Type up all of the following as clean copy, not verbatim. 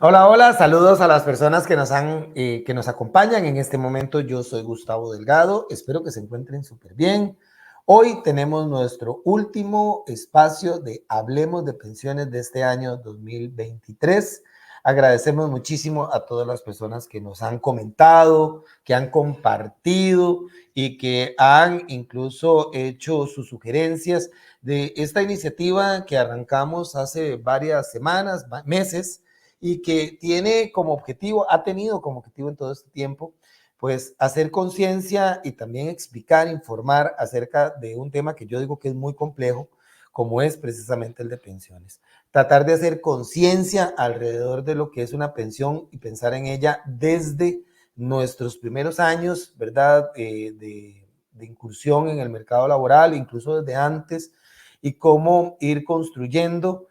Hola, hola, saludos a las personas que nos acompañan en este momento. Yo soy Gustavo Delgado, espero que se encuentren súper bien. Hoy tenemos nuestro último espacio de Hablemos de Pensiones de este año 2023. Agradecemos muchísimo a todas las personas que nos han comentado, que han compartido y que han incluso hecho sus sugerencias de esta iniciativa que arrancamos hace varias semanas, meses, y que tiene como objetivo, ha tenido como objetivo en todo este tiempo, pues hacer conciencia y también explicar, informar acerca de un tema que yo digo que es muy complejo, como es precisamente el de pensiones. Tratar de hacer conciencia alrededor de lo que es una pensión y pensar en ella desde nuestros primeros años, ¿verdad? De incursión en el mercado laboral, incluso desde antes, y cómo ir construyendo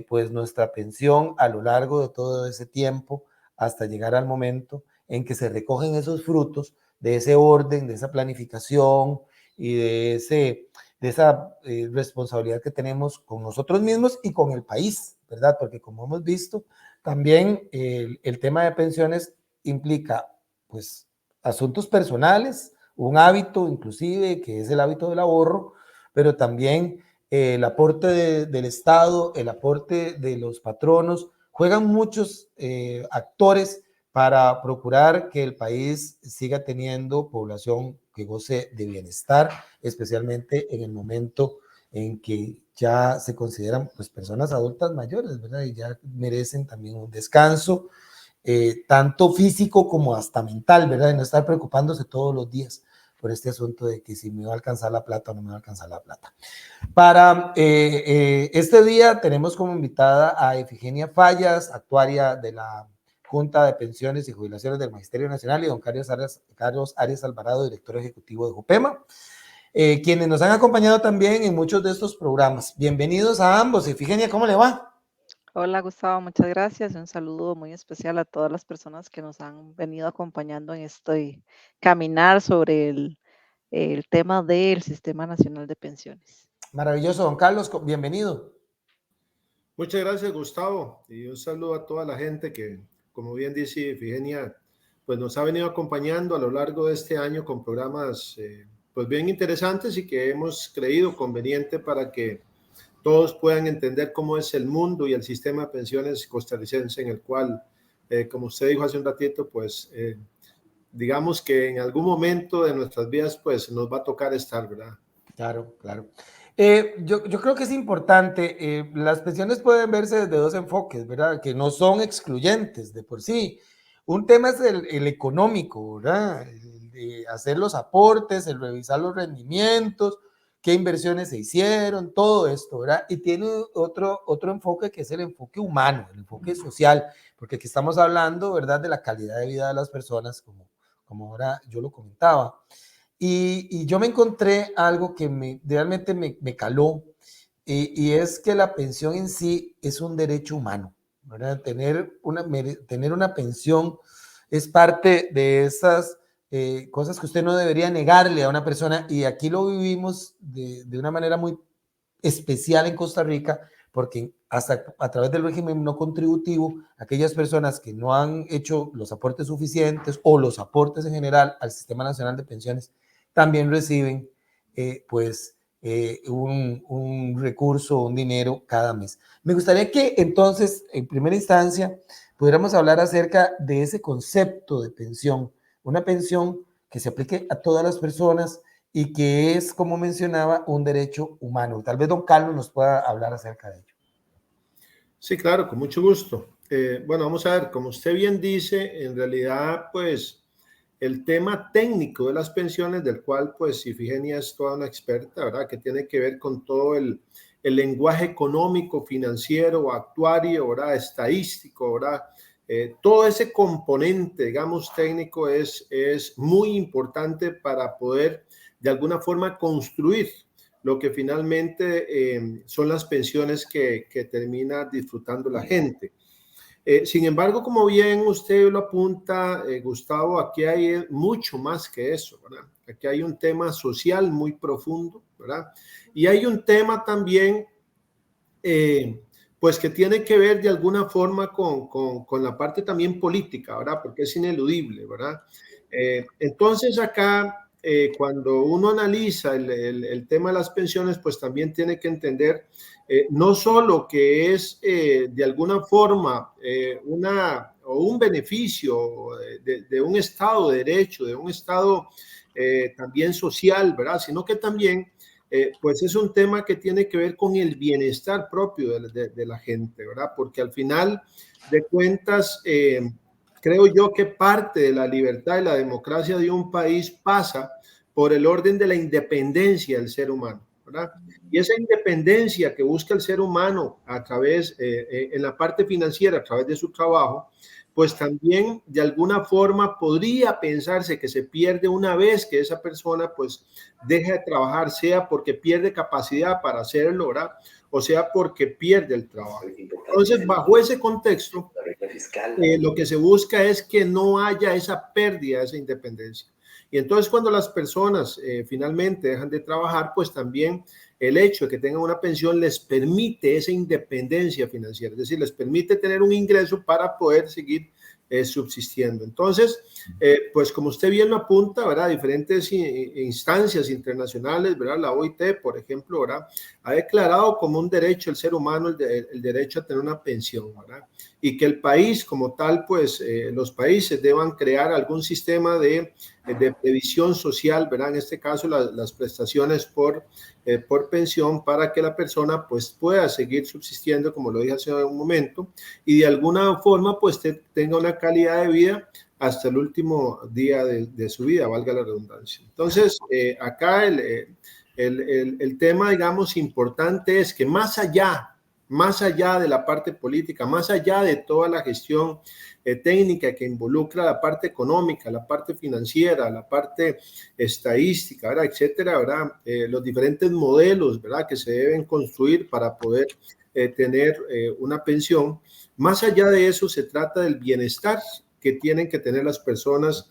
pues nuestra pensión a lo largo de todo ese tiempo hasta llegar al momento en que se recogen esos frutos de ese orden, de esa planificación y de esa responsabilidad que tenemos con nosotros mismos y con el país, ¿verdad? Porque como hemos visto, también el tema de pensiones implica pues asuntos personales, un hábito inclusive que es el hábito del ahorro, pero también el aporte del Estado, el aporte de los patronos, juegan muchos actores para procurar que el país siga teniendo población que goce de bienestar, especialmente en el momento en que ya se consideran pues personas adultas mayores, ¿verdad? Y ya merecen también un descanso, tanto físico como hasta mental, ¿verdad? Y no estar preocupándose todos los días por este asunto de que si me va a alcanzar la plata o no me va a alcanzar la plata. Para este día tenemos como invitada a Efigenia Fallas, actuaria de la Junta de Pensiones y Jubilaciones del Magisterio Nacional, y don Carlos Arias Alvarado, director ejecutivo de JUPEMA, quienes nos han acompañado también en muchos de estos programas. Bienvenidos a ambos. Efigenia, ¿cómo le va? Hola Gustavo, muchas gracias. Un saludo muy especial a todas las personas que nos han venido acompañando en este caminar sobre el tema del Sistema Nacional de Pensiones. Maravilloso, don Carlos, bienvenido. Muchas gracias, Gustavo, y un saludo a toda la gente que, como bien dice Efigenia, pues nos ha venido acompañando a lo largo de este año con programas pues bien interesantes y que hemos creído conveniente para que todos puedan entender cómo es el mundo y el sistema de pensiones costarricense en el cual, como usted dijo hace un ratito, pues digamos que en algún momento de nuestras vidas pues nos va a tocar estar, ¿verdad? Claro, claro. Yo creo que es importante, las pensiones pueden verse desde dos enfoques, ¿verdad? Que no son excluyentes de por sí. Un tema es el económico, ¿verdad? El de hacer los aportes, el revisar los rendimientos, qué inversiones se hicieron, todo esto, ¿verdad? Y tiene otro enfoque que es el enfoque humano, el enfoque social, porque aquí estamos hablando, ¿verdad? De la calidad de vida de las personas, como ahora yo lo comentaba. Y yo me encontré algo que realmente me caló, y es que la pensión en sí es un derecho humano, ¿verdad? Tener una pensión es parte de esas cosas que usted no debería negarle a una persona, y aquí lo vivimos de una manera muy especial en Costa Rica, porque hasta a través del régimen no contributivo, aquellas personas que no han hecho los aportes suficientes o los aportes en general al Sistema Nacional de Pensiones también reciben un recurso, un dinero cada mes. Me gustaría que entonces, en primera instancia, pudiéramos hablar acerca de ese concepto de pensión, una pensión que se aplique a todas las personas y que es, como mencionaba, un derecho humano. Tal vez don Carlos nos pueda hablar acerca de ello. Sí, claro, con mucho gusto. Bueno, vamos a ver, como usted bien dice, en realidad, pues el tema técnico de las pensiones, del cual pues Ifigenia es toda una experta, ¿verdad? Que tiene que ver con todo el lenguaje económico, financiero, actuario, ¿verdad? Estadístico, ¿verdad? Todo ese componente, digamos, técnico es muy importante para poder de alguna forma construir lo que finalmente son las pensiones que termina disfrutando la gente. Sin embargo, como bien usted lo apunta, Gustavo, aquí hay mucho más que eso, ¿verdad? Aquí hay un tema social muy profundo, ¿verdad? Y hay un tema también, pues que tiene que ver de alguna forma con la parte también política, ¿verdad? Porque es ineludible, ¿verdad? Entonces acá, cuando uno analiza el tema de las pensiones, pues también tiene que entender no solo que es de alguna forma un beneficio de un Estado de derecho, de un Estado también social, ¿verdad? Sino que también pues es un tema que tiene que ver con el bienestar propio de la gente, ¿verdad? Porque al final de cuentas, creo yo que parte de la libertad y la democracia de un país pasa por el orden de la independencia del ser humano, ¿verdad? Y esa independencia que busca el ser humano a través, en la parte financiera, a través de su trabajo, pues también de alguna forma podría pensarse que se pierde una vez que esa persona pues deja de trabajar, sea porque pierde capacidad para hacerlo, ¿verdad? O sea porque pierde el trabajo. Entonces, bajo ese contexto, lo que se busca es que no haya esa pérdida, esa independencia. Y entonces cuando las personas finalmente dejan de trabajar, pues también el hecho de que tengan una pensión les permite esa independencia financiera, es decir, les permite tener un ingreso para poder seguir subsistiendo. Entonces, pues como usted bien lo apunta, ¿verdad? Diferentes instancias internacionales, ¿verdad? La OIT, por ejemplo, ¿verdad? Ha declarado como un derecho el ser humano el derecho a tener una pensión, ¿verdad? Y que el país como tal, pues los países deban crear algún sistema de previsión social, ¿verdad? En este caso, las prestaciones por pensión para que la persona pues pueda seguir subsistiendo, como lo dije hace un momento, y de alguna forma pues tenga una calidad de vida hasta el último día de su vida, valga la redundancia. Entonces, acá el tema, digamos, importante es que más allá de la parte política, más allá de toda la gestión técnica que involucra la parte económica, la parte financiera, la parte estadística, ¿verdad? Etcétera, ¿verdad? Los diferentes modelos, ¿verdad? Que se deben construir para poder tener una pensión. Más allá de eso, se trata del bienestar que tienen que tener las personas,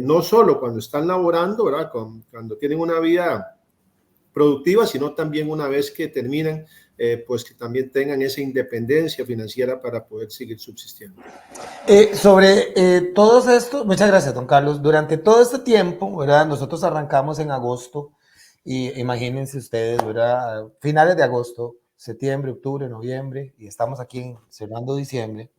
no solo cuando están laborando, ¿verdad? Cuando tienen una vida productiva, sino también una vez que terminan, pues que también tengan esa independencia financiera para poder seguir subsistiendo. Sobre todos estos, muchas gracias, don Carlos. Durante todo este tiempo, ¿verdad? Nosotros arrancamos en agosto y imagínense ustedes, ¿verdad? Finales de agosto, septiembre, octubre, noviembre, y estamos aquí cerrando diciembre.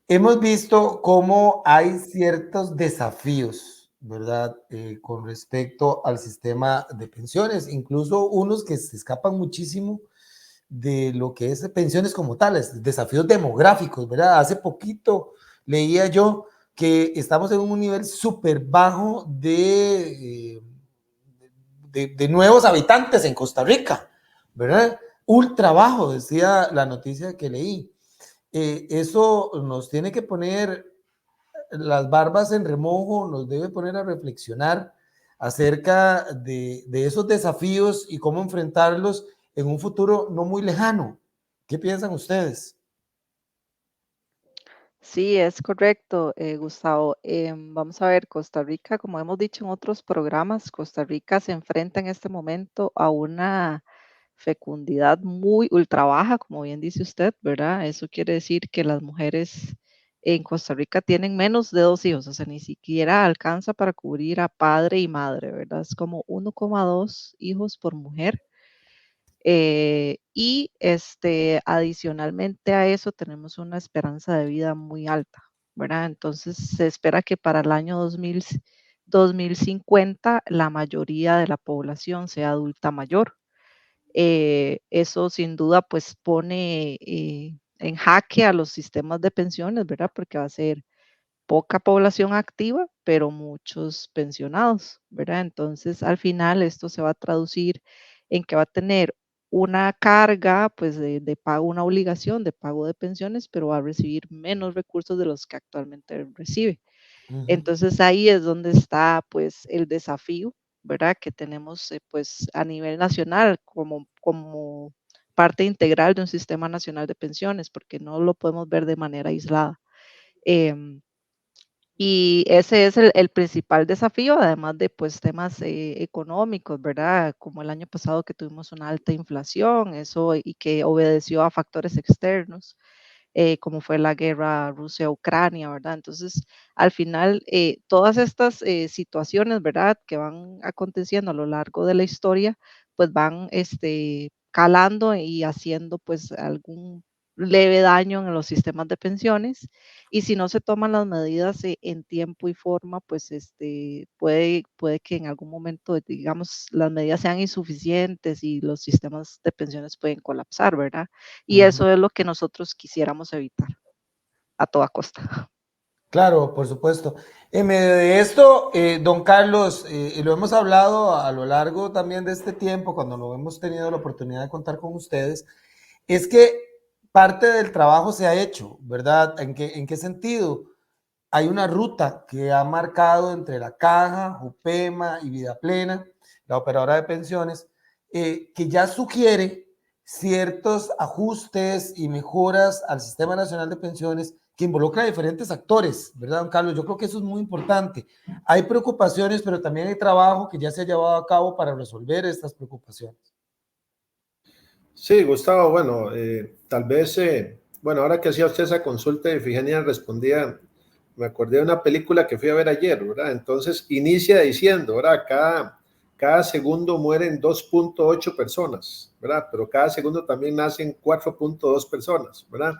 Hemos visto cómo hay ciertos desafíos, ¿verdad? Con respecto al sistema de pensiones, incluso unos que se escapan muchísimo de lo que es pensiones como tales, desafíos demográficos, ¿verdad? Hace poquito leía yo que estamos en un nivel súper bajo de nuevos habitantes en Costa Rica, ¿verdad? Ultra bajo, decía la noticia que leí. Eso nos tiene que poner las barbas en remojo, nos debe poner a reflexionar acerca de esos desafíos y cómo enfrentarlos en un futuro no muy lejano. ¿Qué piensan ustedes? Sí, es correcto, Gustavo. Vamos a ver, Costa Rica, como hemos dicho en otros programas, Costa Rica se enfrenta en este momento a una fecundidad muy ultra baja, como bien dice usted, ¿verdad? Eso quiere decir que las mujeres en Costa Rica tienen menos de 2 hijos, o sea, ni siquiera alcanza para cubrir a padre y madre, ¿verdad? Es como 1,2 hijos por mujer. Y adicionalmente a eso tenemos una esperanza de vida muy alta, ¿verdad? Entonces se espera que para el año 2050 la mayoría de la población sea adulta mayor. Eso sin duda pues pone en jaque a los sistemas de pensiones, ¿verdad? Porque va a ser poca población activa, pero muchos pensionados, ¿verdad? Entonces, al final esto se va a traducir en que va a tener una carga, pues, de pago, una obligación de pago de pensiones, pero va a recibir menos recursos de los que actualmente recibe. Entonces, ahí es donde está, pues, el desafío, ¿verdad? Que tenemos, pues, a nivel nacional como parte integral de un sistema nacional de pensiones, porque no lo podemos ver de manera aislada. Em, Y ese es el principal desafío, además de pues temas económicos, ¿verdad? Como el año pasado que tuvimos una alta inflación, eso y que obedeció a factores externos, como fue la guerra Rusia-Ucrania, ¿verdad? Entonces, al final, todas estas situaciones, ¿verdad? Que van aconteciendo a lo largo de la historia, pues van calando y haciendo pues algún leve daño en los sistemas de pensiones y si no se toman las medidas en tiempo y forma, pues puede que en algún momento, digamos, las medidas sean insuficientes y los sistemas de pensiones pueden colapsar, ¿verdad? Y Ujú. eso es lo que nosotros quisiéramos evitar a toda costa. Claro, por supuesto. En medio de esto, don Carlos, y lo hemos hablado a lo largo también de este tiempo, cuando no hemos tenido la oportunidad de contar con ustedes, es que parte del trabajo se ha hecho, ¿verdad? En qué sentido? Hay una ruta que ha marcado entre la Caja, Jupema y Vida Plena, la operadora de pensiones, que ya sugiere ciertos ajustes y mejoras al Sistema Nacional de Pensiones que involucra a diferentes actores, ¿verdad, don Carlos? Yo creo que eso es muy importante. Hay preocupaciones, pero también hay trabajo que ya se ha llevado a cabo para resolver estas preocupaciones. Sí, Gustavo, bueno, tal vez, bueno, ahora que hacía usted esa consulta de Ifigenia respondía, me acordé de una película que fui a ver ayer, ¿verdad? Entonces inicia diciendo, ¿verdad? Cada segundo mueren 2.8 personas, ¿verdad? Pero cada segundo también nacen 4.2 personas, ¿verdad?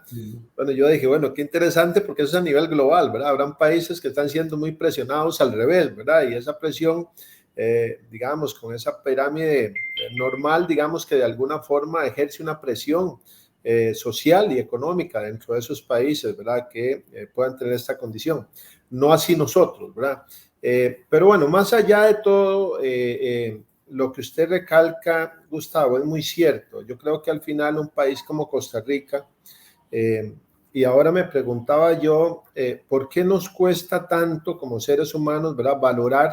Bueno, yo dije, bueno, qué interesante porque eso es a nivel global, ¿verdad? Habrán países que están siendo muy presionados al revés, ¿verdad? Y esa presión, digamos, con esa pirámide normal, digamos que de alguna forma ejerce una presión social y económica dentro de esos países, ¿verdad? Que puedan tener esta condición. No así nosotros, ¿verdad? Pero bueno, más allá de todo, lo que usted recalca, Gustavo, es muy cierto. Yo creo que al final un país como Costa Rica, eh, y ahora me preguntaba yo, ¿por qué nos cuesta tanto como seres humanos, ¿verdad? Valorar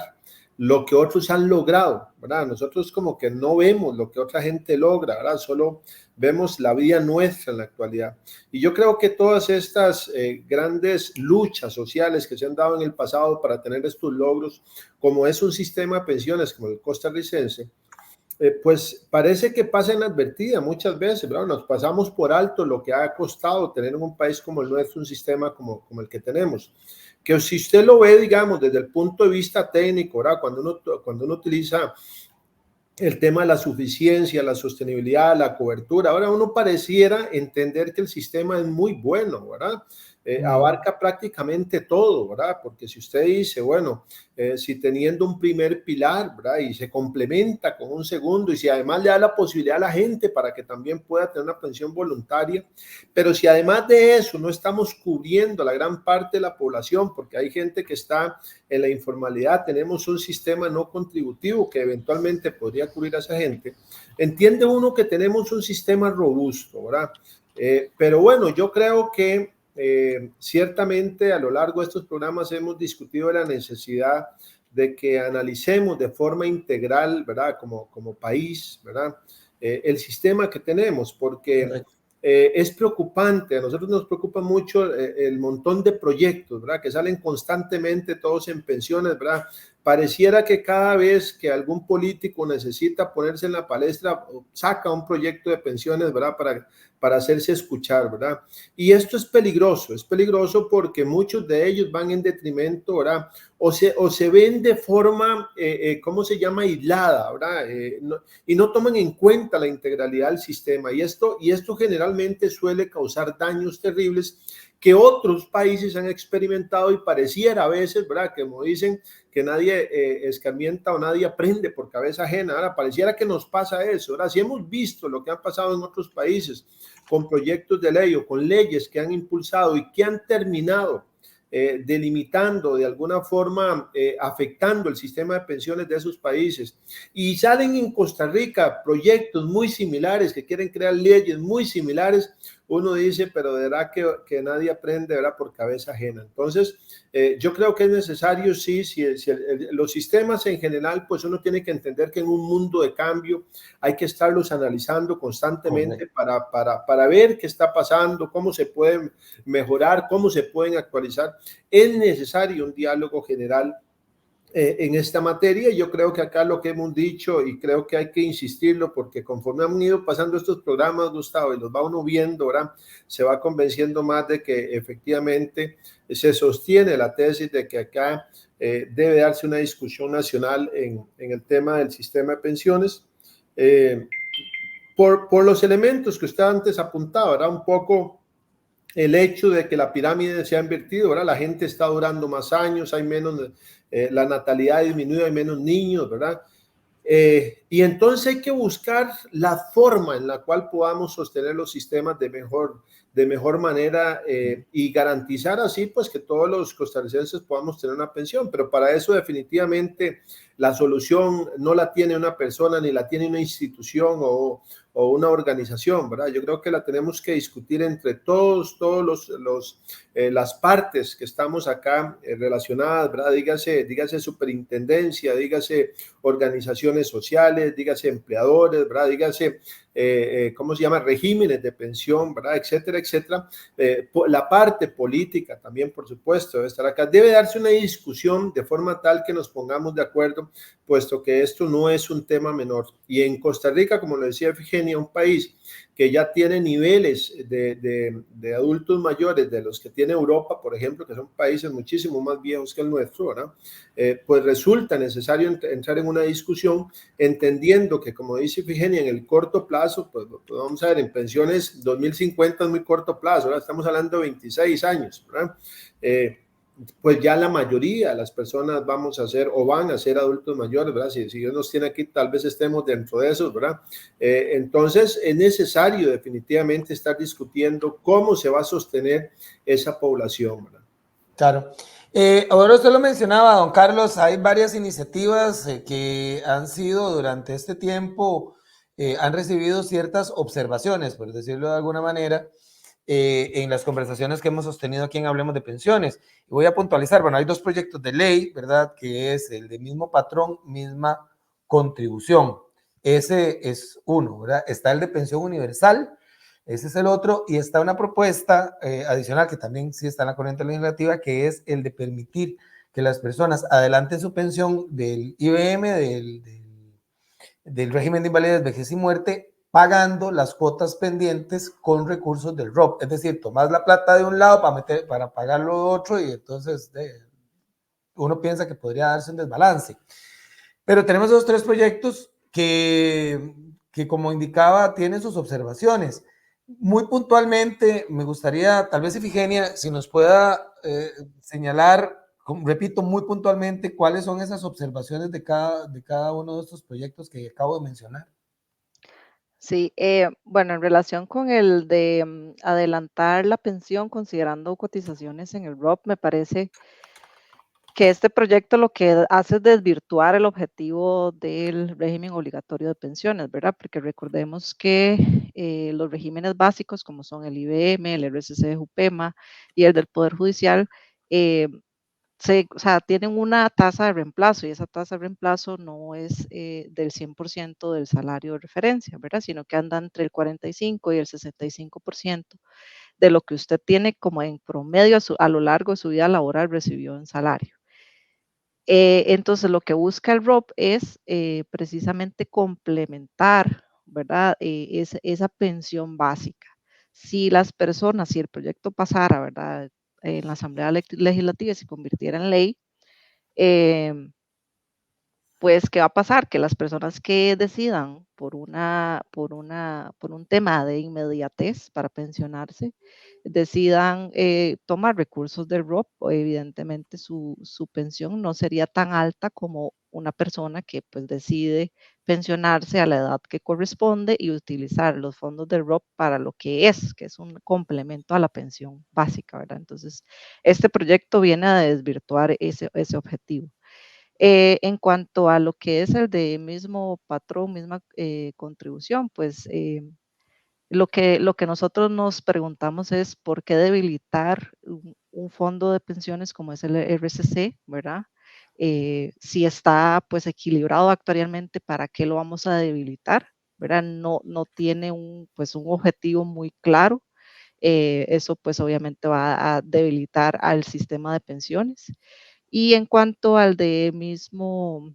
lo que otros han logrado, ¿verdad? Nosotros como que no vemos lo que otra gente logra, ¿verdad? Solo vemos la vida nuestra en la actualidad. Y yo creo que todas estas grandes luchas sociales que se han dado en el pasado para tener estos logros, como es un sistema de pensiones como el costarricense, pues parece que pasa inadvertida muchas veces, ¿verdad? Nos pasamos por alto lo que ha costado tener en un país como el nuestro un sistema como el que tenemos. Que si usted lo ve, digamos, desde el punto de vista técnico, ¿verdad? Cuando uno utiliza el tema de la suficiencia, la sostenibilidad, la cobertura. Ahora uno pareciera entender que el sistema es muy bueno, ¿verdad? Abarca prácticamente todo, ¿verdad? Porque si usted dice, bueno, si teniendo un primer pilar, ¿verdad? Y se complementa con un segundo, y si además le da la posibilidad a la gente para que también pueda tener una pensión voluntaria, pero si además de eso no estamos cubriendo a la gran parte de la población, porque hay gente que está en la informalidad, tenemos un sistema no contributivo que eventualmente podría cubrir a esa gente, entiende uno que tenemos un sistema robusto, ¿verdad? Pero bueno, yo creo que ciertamente a lo largo de estos programas hemos discutido la necesidad de que analicemos de forma integral, ¿verdad? Como país, ¿verdad? El sistema que tenemos, porque es preocupante, a nosotros nos preocupa mucho el montón de proyectos, ¿verdad? Que salen constantemente todos en pensiones, ¿verdad? Pareciera que cada vez que algún político necesita ponerse en la palestra, saca un proyecto de pensiones, ¿verdad? Para hacerse escuchar, ¿verdad? Y esto es peligroso porque muchos de ellos van en detrimento, ¿verdad? O se ven de forma, ¿cómo se llama? Aislada, ¿verdad? Y no toman en cuenta la integralidad del sistema. Y esto generalmente suele causar daños terribles que otros países han experimentado y pareciera a veces, ¿verdad? Que como dicen, que nadie escarmienta o nadie aprende por cabeza ajena. Ahora, pareciera que nos pasa eso. Ahora, si hemos visto lo que han pasado en otros países con proyectos de ley o con leyes que han impulsado y que han terminado delimitando de alguna forma, afectando el sistema de pensiones de esos países. Y salen en Costa Rica proyectos muy similares que quieren crear leyes muy similares, uno dice, pero de verdad que nadie aprende, ¿verdad? Por cabeza ajena. Entonces, yo creo que es necesario, sí, los sistemas en general, pues uno tiene que entender que en un mundo de cambio hay que estarlos analizando constantemente para ver qué está pasando, cómo se pueden mejorar, cómo se pueden actualizar. Es necesario un diálogo general en esta materia. Yo creo que acá lo que hemos dicho, y creo que hay que insistirlo, porque conforme han ido pasando estos programas, Gustavo, y los va uno viendo, ¿verdad? Se va convenciendo más de que efectivamente se sostiene la tesis de que acá debe darse una discusión nacional en el tema del sistema de pensiones. Por los elementos que usted antes apuntaba, ¿verdad? Un poco el hecho de que la pirámide se ha invertido, ¿verdad? La gente está durando más años, hay menos, la natalidad ha disminuido, hay menos niños, ¿verdad? Y entonces hay que buscar la forma en la cual podamos sostener los sistemas de mejor manera y garantizar así pues que todos los costarricenses podamos tener una pensión, pero para eso definitivamente la solución no la tiene una persona ni la tiene una institución o una organización, ¿verdad? Yo creo que la tenemos que discutir entre todos las partes que estamos acá relacionadas, ¿verdad? Dígase superintendencia, dígase organizaciones sociales, dígase empleadores, ¿verdad? Dígase, ¿cómo se llama? Regímenes de pensión, ¿verdad? Etcétera, etcétera. La parte política también, por supuesto, debe estar acá. Debe darse una discusión de forma tal que nos pongamos de acuerdo, puesto que esto no es un tema menor. Y en Costa Rica, como lo decía Efigenia, un país que ya tiene niveles de adultos mayores de los que tiene Europa, por ejemplo, que son países muchísimo más viejos que el nuestro, ¿verdad? Pues resulta necesario entrar en una discusión entendiendo que, como dice Efigenia, en el corto plazo, pues vamos a ver, en pensiones 2050 es muy corto plazo, ¿verdad? Estamos hablando de 26 años, ¿verdad? Pues ya la mayoría de las personas vamos a ser o van a ser adultos mayores, ¿verdad? Si Dios nos tiene aquí, tal vez estemos dentro de esos, ¿verdad? Entonces es necesario definitivamente estar discutiendo cómo se va a sostener esa población, ¿verdad? Claro. Ahora usted lo mencionaba, don Carlos, hay varias iniciativas que han sido durante este tiempo, han recibido ciertas observaciones, por decirlo de alguna manera, en las conversaciones que hemos sostenido aquí en Hablemos de Pensiones. Y voy a puntualizar, bueno, hay dos proyectos de ley, ¿verdad? Que es el de mismo patrón, misma contribución. Ese es uno, ¿verdad? Está el de pensión universal, ese es el otro, y está una propuesta adicional que también sí está en la corriente legislativa, que es el de permitir que las personas adelanten su pensión del IBM, del régimen de invalidez, vejez y muerte, pagando las cuotas pendientes con recursos del ROP. Es decir, tomas la plata de un lado para pagar lo otro y entonces uno piensa que podría darse un desbalance. Pero tenemos esos tres proyectos que, como indicaba, tienen sus observaciones. Muy puntualmente, me gustaría, tal vez Efigenia, si nos pueda señalar, repito, muy puntualmente, cuáles son esas observaciones de cada uno de estos proyectos que acabo de mencionar. Sí, bueno, en relación con el de adelantar la pensión considerando cotizaciones en el ROP, me parece que este proyecto lo que hace es desvirtuar el objetivo del régimen obligatorio de pensiones, ¿verdad? Porque recordemos que los regímenes básicos, como son el IBM, el RSC de Jupema y el del Poder Judicial, o sea, tienen una tasa de reemplazo y esa tasa de reemplazo no es del 100% del salario de referencia, ¿verdad? Sino que anda entre el 45 y el 65% de lo que usted tiene como en promedio a lo largo de su vida laboral recibió en salario. Entonces, lo que busca el ROP es precisamente complementar, ¿verdad? Esa pensión básica. Si las personas, si el proyecto pasara, ¿verdad? En la Asamblea Legislativa y se convirtiera en ley, pues, ¿qué va a pasar? Que las personas que decidan por un tema de inmediatez para pensionarse, decidan tomar recursos del ROP, o evidentemente su pensión no sería tan alta como una persona que pues decide pensionarse a la edad que corresponde y utilizar los fondos del ROP para lo que es un complemento a la pensión básica, ¿verdad? Entonces, este proyecto viene a desvirtuar ese objetivo. En cuanto a lo que es el de mismo patrón, misma contribución, pues Lo que nosotros nos preguntamos es por qué debilitar un fondo de pensiones como es el RSC, ¿verdad? Si está pues equilibrado actuarialmente, ¿para qué lo vamos a debilitar? ¿Verdad? No tiene pues un objetivo muy claro. Eso pues obviamente va a debilitar al sistema de pensiones. Y en cuanto al de mismo,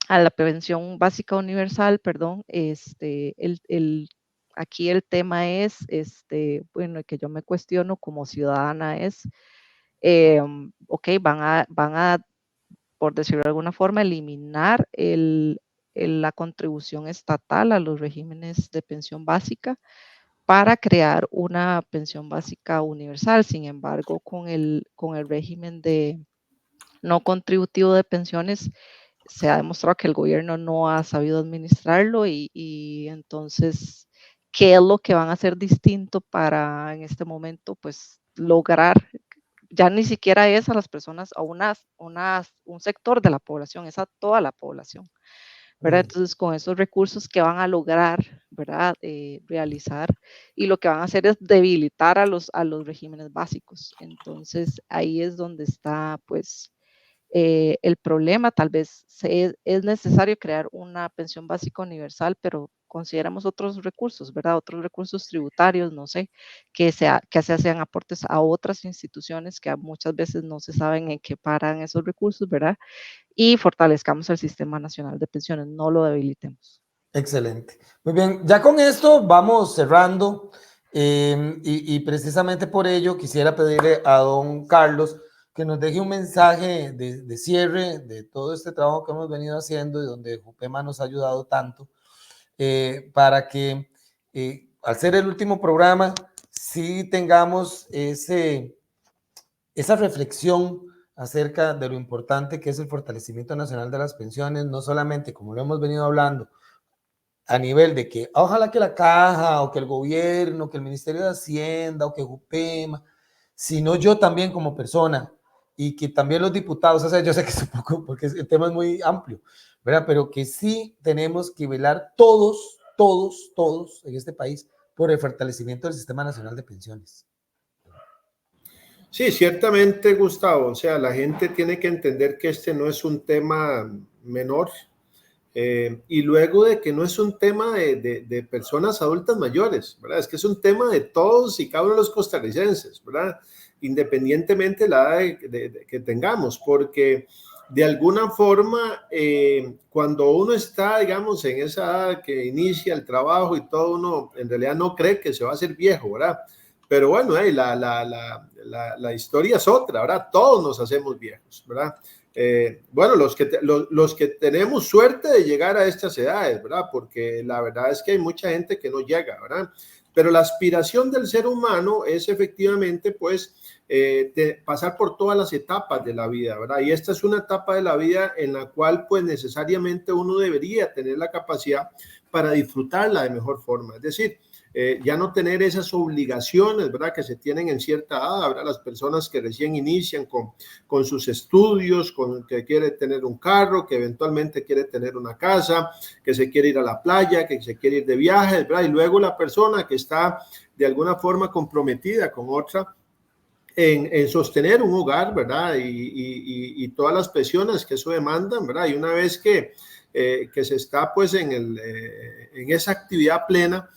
a la pensión básica universal, perdón, aquí el tema es, bueno, que yo me cuestiono como ciudadana es, ok, van a, por decirlo de alguna forma, eliminar la contribución estatal a los regímenes de pensión básica para crear una pensión básica universal. Sin embargo, con el régimen de no contributivo de pensiones, se ha demostrado que el gobierno no ha sabido administrarlo y entonces, ¿qué es lo que van a hacer distinto para en este momento, pues, lograr? Ya ni siquiera es a las personas, a un sector de la población, es a toda la población, ¿verdad? Entonces, con esos recursos que van a lograr, ¿verdad? Realizar, y lo que van a hacer es debilitar a los regímenes básicos. Entonces, ahí es donde está, pues, el problema. Tal vez es necesario crear una pensión básica universal, pero consideramos otros recursos, ¿verdad? Otros recursos tributarios, no sé, que se hacen aportes a otras instituciones que muchas veces no se saben en qué paran esos recursos, ¿verdad? Y fortalezcamos el Sistema Nacional de Pensiones, no lo debilitemos. Excelente. Muy bien, ya con esto vamos cerrando y precisamente por ello quisiera pedirle a don Carlos que nos deje un mensaje de cierre de todo este trabajo que hemos venido haciendo y donde Jupema nos ha ayudado tanto, para que al ser el último programa sí tengamos esa reflexión acerca de lo importante que es el fortalecimiento nacional de las pensiones, no solamente como lo hemos venido hablando, a nivel de que ojalá que la caja o que el gobierno, que el Ministerio de Hacienda o que Jupema, sino yo también como persona y que también los diputados, o sea, yo sé que es un poco, porque el tema es muy amplio, ¿verdad? Pero que sí tenemos que velar todos en este país por el fortalecimiento del Sistema Nacional de Pensiones. Sí, ciertamente, Gustavo. O sea, la gente tiene que entender que este no es un tema menor. Y luego de que no es un tema de personas adultas mayores, ¿verdad? Es que es un tema de todos y cada uno de los costarricenses, ¿verdad? Independientemente de la edad que tengamos, porque de alguna forma, cuando uno está, digamos, en esa edad que inicia el trabajo y todo, uno en realidad no cree que se va a hacer viejo, ¿verdad? Pero bueno, la historia es otra, ¿verdad? Todos nos hacemos viejos, ¿verdad? Bueno, los que tenemos suerte de llegar a estas edades, ¿verdad? Porque la verdad es que hay mucha gente que no llega, ¿verdad? Pero la aspiración del ser humano es efectivamente, pues, de pasar por todas las etapas de la vida, ¿verdad? Y esta es una etapa de la vida en la cual, pues, necesariamente uno debería tener la capacidad para disfrutarla de mejor forma. Es decir, ya no tener esas obligaciones, ¿verdad? Que se tienen en cierta edad, ¿verdad? Las personas que recién inician con sus estudios, que quiere tener un carro, que eventualmente quiere tener una casa, que se quiere ir a la playa, que se quiere ir de viaje, ¿verdad? Y luego la persona que está de alguna forma comprometida con otra en sostener un hogar, ¿verdad? Y todas las presiones que eso demandan, ¿verdad? Y una vez que se está pues en esa actividad plena,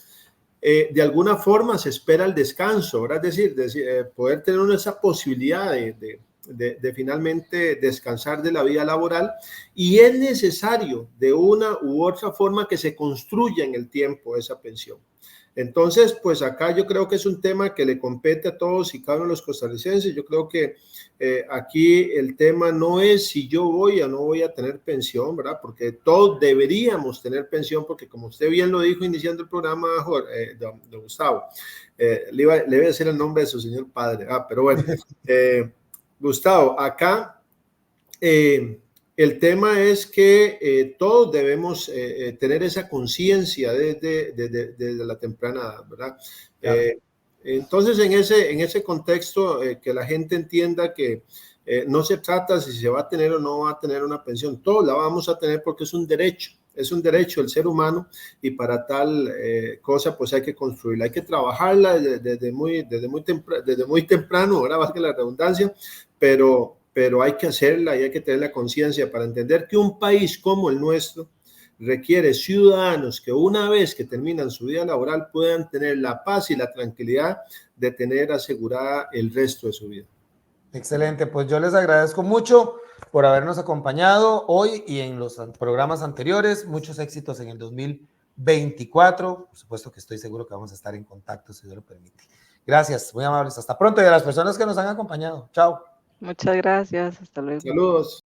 de alguna forma se espera el descanso, ¿verdad? Es decir, poder tener esa posibilidad de finalmente descansar de la vida laboral, y es necesario de una u otra forma que se construya en el tiempo esa pensión. Entonces, pues acá yo creo que es un tema que le compete a todos y cada uno de los costarricenses. Yo creo que aquí el tema no es si yo voy o no voy a tener pensión, ¿verdad? Porque todos deberíamos tener pensión, porque como usted bien lo dijo iniciando el programa, don Gustavo, le voy a decir el nombre de su señor padre, pero bueno, Gustavo, acá el tema es que todos debemos tener esa conciencia desde la temprana edad, ¿verdad? Claro. Entonces, en ese contexto, que la gente entienda que no se trata si se va a tener o no va a tener una pensión, todos la vamos a tener porque es un derecho es un derecho del ser humano y para tal cosa pues hay que construirla, hay que trabajarla desde muy temprano, ahora valga la redundancia, pero hay que hacerla y hay que tener la conciencia para entender que un país como el nuestro requiere ciudadanos que una vez que terminan su vida laboral puedan tener la paz y la tranquilidad de tener asegurada el resto de su vida. Excelente, pues yo les agradezco mucho por habernos acompañado hoy y en los programas anteriores. Muchos éxitos en el 2024. Por supuesto que estoy seguro que vamos a estar en contacto, si Dios lo permite. Gracias, muy amables. Hasta pronto y a las personas que nos han acompañado. Chao. Muchas gracias. Hasta luego. Saludos.